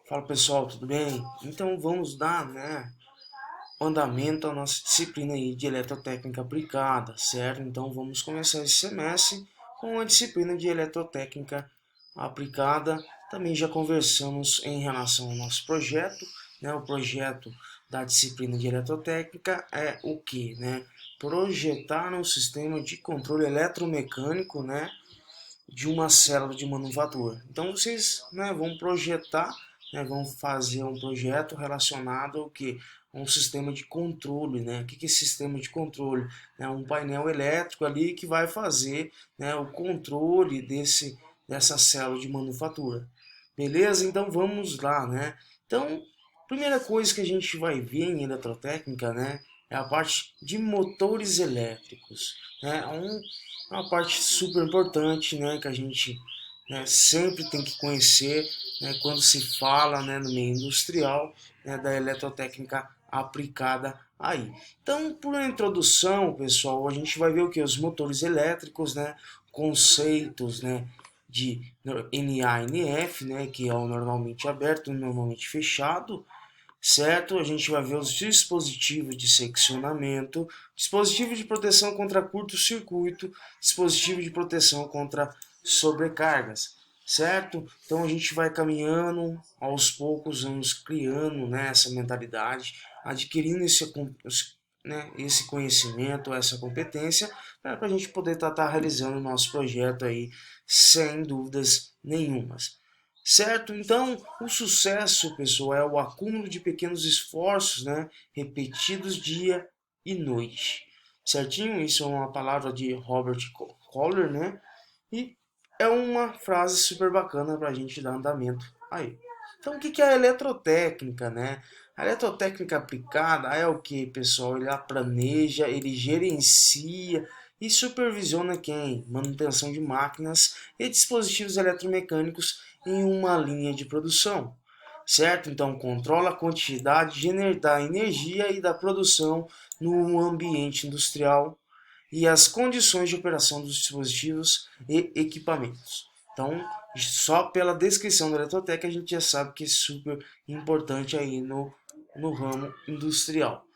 Fala pessoal, tudo bem? Então vamos dar, andamento à nossa disciplina aí de eletrotécnica aplicada, certo? Então vamos começar esse semestre com a disciplina de eletrotécnica aplicada. Também já conversamos em relação ao nosso projeto, né? O projeto da disciplina de eletrotécnica é o que, né? Projetar um sistema de controle eletromecânico, né? De uma célula de manufatura. Então vocês, vão projetar, vão fazer um projeto relacionado ao que? Um sistema de controle, né? O que é sistema de controle? É um painel elétrico ali que vai fazer, o controle dessa célula de manufatura. Beleza? Então vamos lá, né? Então, primeira coisa que a gente vai ver em eletrotécnica, né, é a parte de motores elétricos, né? Uma parte super importante, né, que a gente, sempre tem que conhecer, né, quando se fala, né, no meio industrial, né, da eletrotécnica aplicada aí. Então, por introdução, pessoal, a gente vai ver o que? Os motores elétricos, né, conceitos, né, de NA/NF, né, que é o normalmente aberto, normalmente fechado, certo? A gente vai ver os dispositivos de seccionamento, dispositivo de proteção contra curto-circuito, dispositivo de proteção contra sobrecargas, certo? Então a gente vai caminhando aos poucos, vamos criando, essa mentalidade, adquirindo esse conhecimento, essa competência, para a gente poder estar realizando o nosso projeto aí sem dúvidas nenhumas. Certo? Então, o sucesso, pessoal, é o acúmulo de pequenos esforços, né, repetidos dia e noite. Certinho? Isso é uma palavra de Robert Kohler, né? E é uma frase super bacana para a gente dar andamento aí. Então, o que é a eletrotécnica, né? A eletrotécnica aplicada é o que, pessoal? Ele planeja, ele gerencia e supervisiona quem? Manutenção de máquinas e dispositivos eletromecânicos em uma linha de produção, certo? Então, controla a quantidade da energia e da produção no ambiente industrial e as condições de operação dos dispositivos e equipamentos. Então, só pela descrição da Eletroteca a gente já sabe que é super importante aí no ramo industrial.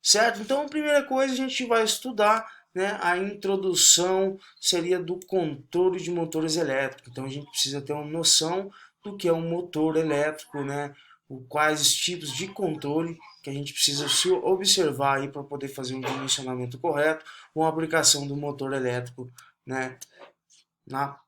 Certo? Então, a primeira coisa a gente vai estudar, né, a introdução seria do controle de motores elétricos. Então, a gente precisa ter uma noção do que é um motor elétrico, né, quais os tipos de controle que a gente precisa se observar aí para poder fazer um dimensionamento correto, uma aplicação do motor elétrico, né, na,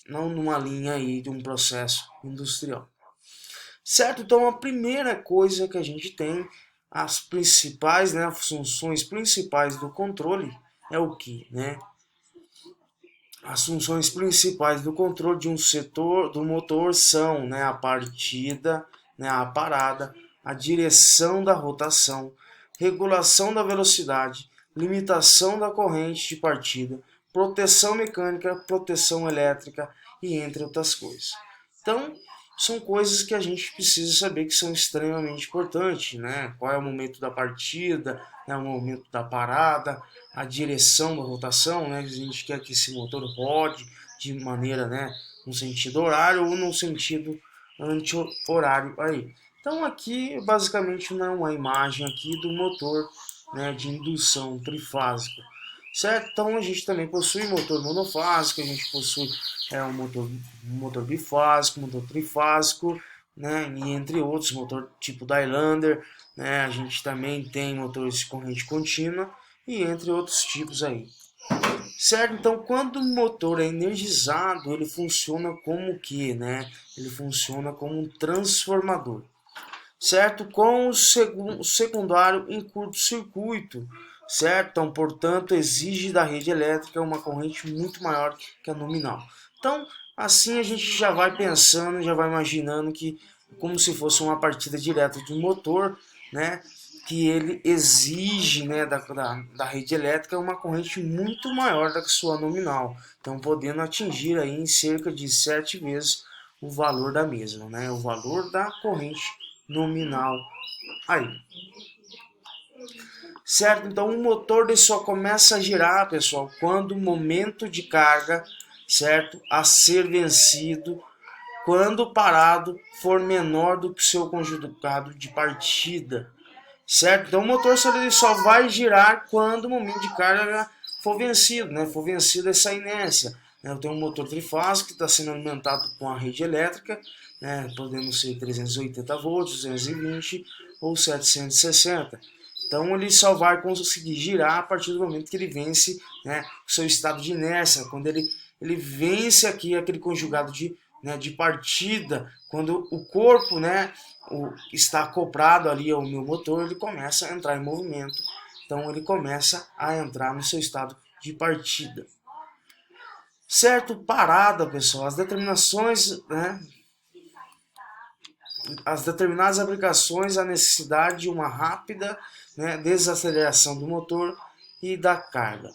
não numa linha aí de um processo industrial. Certo? Então a primeira coisa que a gente tem, as principais, né, as funções principais do controle é o que, né? As funções principais do controle de um setor do motor são, né, a partida, né, a parada, a direção da rotação, regulação da velocidade, limitação da corrente de partida, proteção mecânica, proteção elétrica e entre outras coisas. Então, são coisas que a gente precisa saber que são extremamente importantes, né? Qual é o momento da partida, né? O momento da parada, a direção da rotação, né? A gente quer que esse motor rode de maneira, né, no sentido horário ou no sentido anti-horário aí. Então aqui basicamente não é uma imagem aqui do motor, né, de indução trifásico, certo? Então a gente também possui motor monofásico, a gente possui um motor bifásico, motor trifásico, né, e entre outros, motor tipo Dylander, né, a gente também tem motores de corrente contínua e entre outros tipos aí. Certo? Então, quando o motor é energizado, ele funciona como o que, né? Ele funciona como um transformador, certo? Com o secundário em curto-circuito, certo? Então, portanto, exige da rede elétrica uma corrente muito maior que a nominal. Então, assim a gente já vai pensando, já vai imaginando que como se fosse uma partida direta de um motor, né? Que ele exige, né, da rede elétrica uma corrente muito maior da que sua nominal, então podendo atingir aí em cerca de 7 vezes o valor da mesma, né, o valor da corrente nominal aí. Certo? Então o motor ele só começa a girar, pessoal, quando o momento de carga, certo, a ser vencido quando parado for menor do que o seu conjugado de partida, certo? Então o motor ele só vai girar quando o momento de carga for vencido, né? For vencida essa inércia. Eu tenho um motor trifásico que está sendo alimentado com a rede elétrica, né? Podendo ser 380 volts, 220 ou 760. Então ele só vai conseguir girar a partir do momento que ele vence, né, o seu estado de inércia, quando ele vence aqui aquele conjugado de partida, quando o corpo, né, está acoplado ali ao meu motor, ele começa a entrar em movimento. Então ele começa a entrar no seu estado de partida. Certo? Parada, pessoal. As determinações, né, as determinadas aplicações, a necessidade de uma rápida, né, desaceleração do motor e da carga.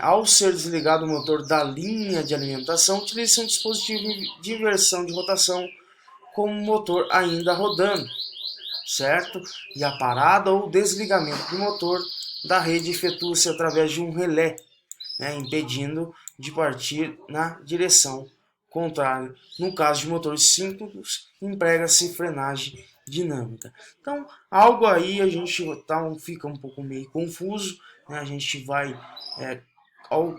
Ao ser desligado o motor da linha de alimentação, utiliza um dispositivo de inversão de rotação com o motor ainda rodando, certo? E a parada ou desligamento do motor da rede efetua-se através de um relé, né, impedindo de partir na direção contrária. No caso de motores síncronos, emprega-se frenagem dinâmica. Então, algo aí a gente fica um pouco meio confuso, né? A gente vai,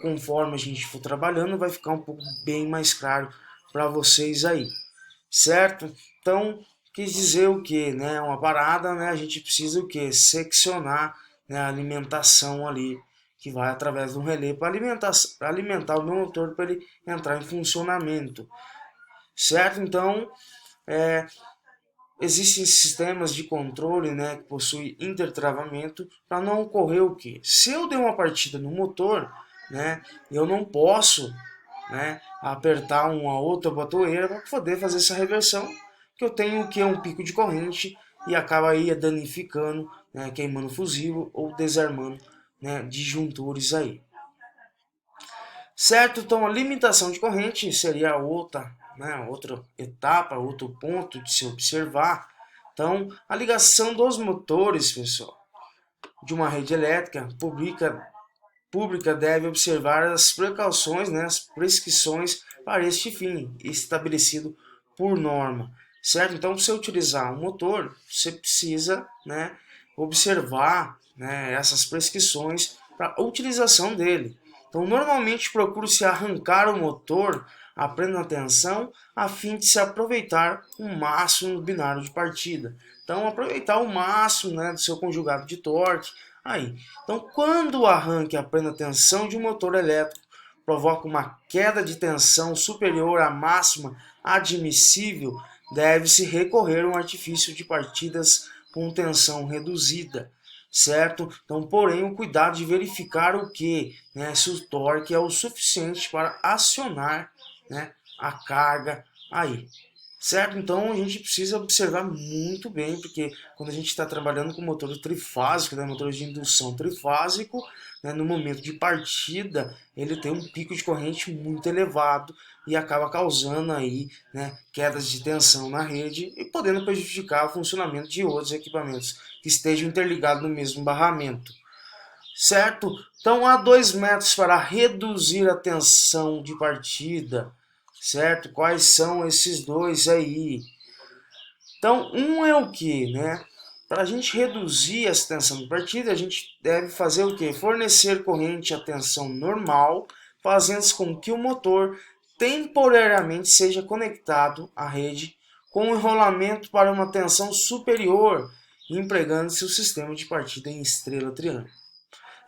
conforme a gente for trabalhando, vai ficar um pouco bem mais claro para vocês aí, certo? Então, quis dizer o que, né? Uma parada, né? A gente precisa o que? Seccionar, né, a alimentação ali, que vai através de um relé para alimentar o meu motor para ele entrar em funcionamento, certo? Então, existem sistemas de controle, né, que possuem intertravamento para não ocorrer o que? Se eu der uma partida no motor, né, eu não posso, né, apertar uma outra botoeira para poder fazer essa reversão, que eu tenho que um pico de corrente e acaba aí danificando, né, queimando fusível ou desarmando, né, disjuntores aí. Certo? Então a limitação de corrente seria outra, né, outra etapa, outro ponto de se observar. Então a ligação dos motores, pessoal, de uma rede elétrica pública deve observar as precauções, né, as prescrições para este fim, estabelecido por norma, certo? Então, se você utilizar um motor, você precisa, né, observar, né, essas prescrições para a utilização dele. Então, normalmente procura-se arrancar o motor a plena tensão a fim de se aproveitar o máximo do binário de partida. Então, aproveitar o máximo, né, do seu conjugado de torque. Aí, então, quando o arranque a plena tensão de um motor elétrico provoca uma queda de tensão superior à máxima admissível, deve-se recorrer a um artifício de partidas com tensão reduzida, certo? Então, porém, o cuidado de verificar o que, né, se o torque é o suficiente para acionar, né, a carga aí. Certo? Então a gente precisa observar muito bem, porque quando a gente está trabalhando com motor trifásico, né, motor de indução trifásico, né, no momento de partida, ele tem um pico de corrente muito elevado e acaba causando aí, né, quedas de tensão na rede e podendo prejudicar o funcionamento de outros equipamentos que estejam interligados no mesmo barramento. Certo? Então há 2 métodos para reduzir a tensão de partida. Certo? Quais são esses dois aí? Então, um é o que, né? Para a gente reduzir essa tensão de partida, a gente deve fazer o que? Fornecer corrente a tensão normal, fazendo com que o motor temporariamente seja conectado à rede com um enrolamento para uma tensão superior, empregando-se o sistema de partida em estrela triângulo.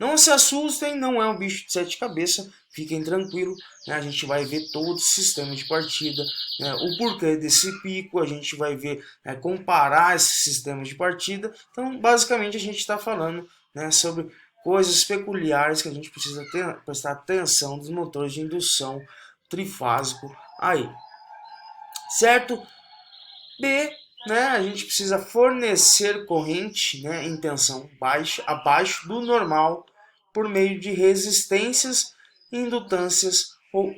Não se assustem, não é um bicho de 7 cabeças, fiquem tranquilos, né? A gente vai ver todo o sistema de partida, né? O porquê desse pico, a gente vai ver, comparar esses sistemas de partida. Então, basicamente, a gente está falando, né, sobre coisas peculiares que a gente precisa prestar atenção dos motores de indução trifásico aí. Certo? B, né, a gente precisa fornecer corrente, né, em tensão baixa, abaixo do normal, por meio de resistências, indutâncias ou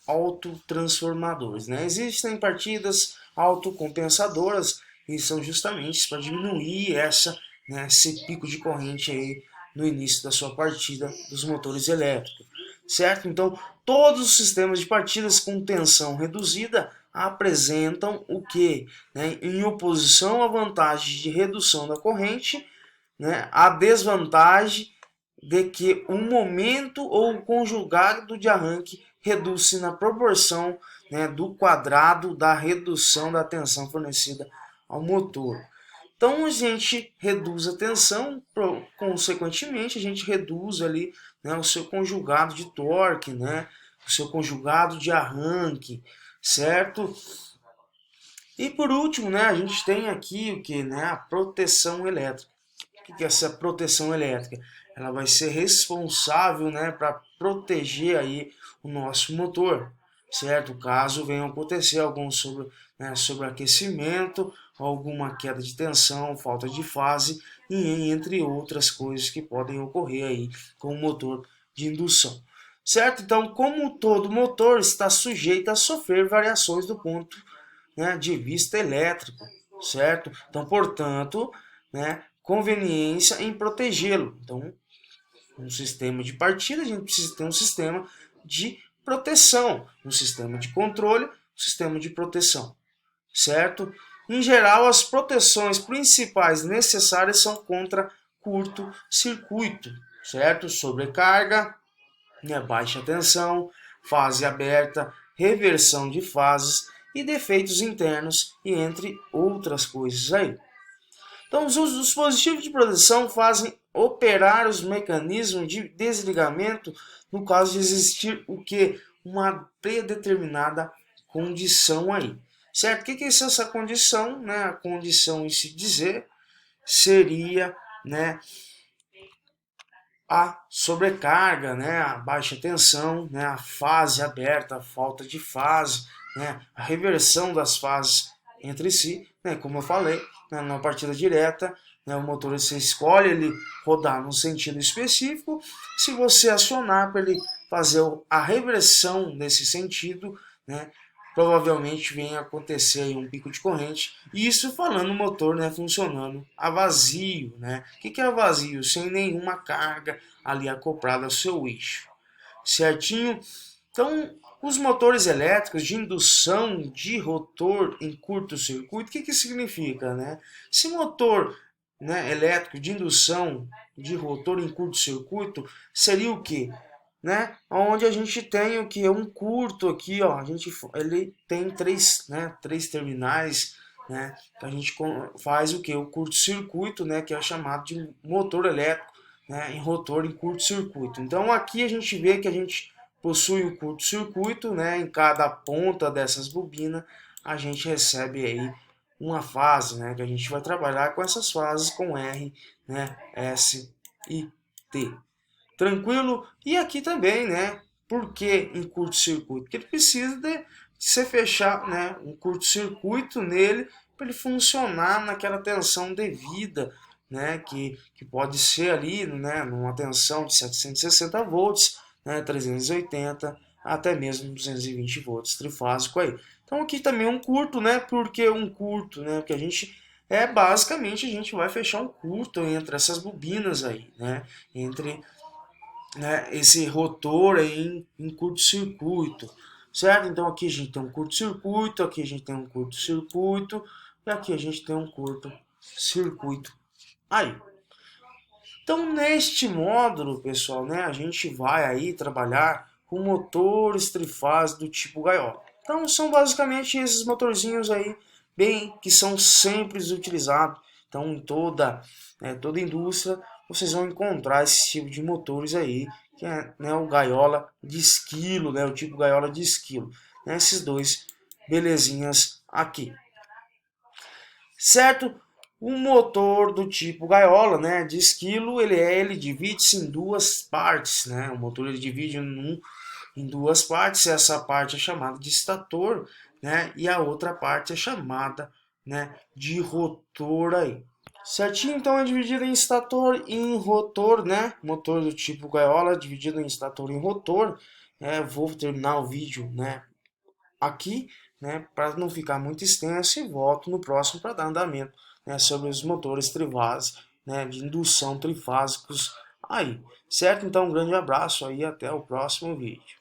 autotransformadores. Né? Existem partidas autocompensadoras e são justamente para diminuir esse pico de corrente aí no início da sua partida dos motores elétricos. Certo? Então, todos os sistemas de partidas com tensão reduzida apresentam o que? Né? Em oposição à vantagem de redução da corrente, né? A desvantagem de que o momento ou o conjugado de arranque reduz-se na proporção, né, do quadrado da redução da tensão fornecida ao motor. Então a gente reduz a tensão, consequentemente a gente reduz ali, né, o seu conjugado de torque, né, o seu conjugado de arranque, certo? E por último, né, a gente tem aqui o que, né, a proteção elétrica. O que é essa proteção elétrica? Ela vai ser responsável, né, para proteger aí o nosso motor, certo? Caso venha acontecer algum sobreaquecimento, alguma queda de tensão, falta de fase e entre outras coisas que podem ocorrer aí com o motor de indução. Certo? Então, como todo motor está sujeito a sofrer variações do ponto, né, de vista elétrico, certo? Então, portanto, né, conveniência em protegê-lo. Então, um sistema de partida, a gente precisa ter um sistema de proteção, um sistema de controle, um sistema de proteção, certo? Em geral, as proteções principais necessárias são contra curto-circuito, certo? Sobrecarga, né, baixa tensão, fase aberta, reversão de fases e defeitos internos, e entre outras coisas aí. Então, os dispositivos de proteção fazem operar os mecanismos de desligamento no caso de existir o que? Uma predeterminada condição aí. Certo? O que é essa condição? Né? A condição em se dizer seria, né, a sobrecarga, né, a baixa tensão, né, a fase aberta, a falta de fase, né, a reversão das fases entre si, né, como eu falei, né, na partida direta, né, o motor você escolhe ele rodar num sentido específico, se você acionar para ele fazer a reversão nesse sentido, né, provavelmente venha acontecer aí um pico de corrente. Isso falando no motor, né, funcionando a vazio, né? O que é a vazio? Sem nenhuma carga ali acoplada ao seu eixo, certinho? Então, os motores elétricos de indução de rotor em curto-circuito, o que significa, né? Se motor, né, elétrico de indução de rotor em curto-circuito seria o quê? Né? Onde a gente tem o que um curto aqui, ó, ele tem três terminais, né? Que a gente faz o que o curto-circuito, né? Que é chamado de motor elétrico, né? Em rotor em curto-circuito. Então aqui a gente vê que a gente possui o curto-circuito, né? Em cada ponta dessas bobinas a gente recebe aí uma fase, né? Que a gente vai trabalhar com essas fases com R, né? S e T. Tranquilo? E aqui também, né? Por que em curto-circuito? Porque ele precisa de você fechar, né, um curto-circuito nele para ele funcionar naquela tensão devida, né, que pode ser ali, né, numa tensão de 760 volts, né, 380 até mesmo 220 volts trifásico aí. Então aqui também um curto, né? Porque um curto, né? Porque a gente basicamente a gente vai fechar um curto entre essas bobinas aí, né? Entre, né, esse rotor aí em curto-circuito, certo? Então aqui a gente tem um curto-circuito, aqui a gente tem um curto-circuito e aqui a gente tem um curto-circuito aí. Então neste módulo, pessoal, né, a gente vai aí trabalhar com motores trifásicos do tipo gaiola. Então são basicamente esses motorzinhos aí, bem que são sempre utilizados. Então em toda indústria vocês vão encontrar esse tipo de motores aí, que é, né, o gaiola de esquilo, né, o tipo gaiola de esquilo. Né, esses dois belezinhas aqui. Certo? O motor do tipo gaiola, né, de esquilo, ele divide-se em duas partes, né? O motor ele divide em duas partes. Essa parte é chamada de estator, né? E a outra parte é chamada, né, de rotor aí. Certinho? Então é dividido em estator e em rotor, né? Motor do tipo gaiola dividido em estator e em rotor. Vou terminar o vídeo, né, aqui, né, para não ficar muito extenso, e volto no próximo para dar andamento, né, sobre os motores trifásicos, né, de indução trifásicos aí, certo? Então um grande abraço aí, até o próximo vídeo.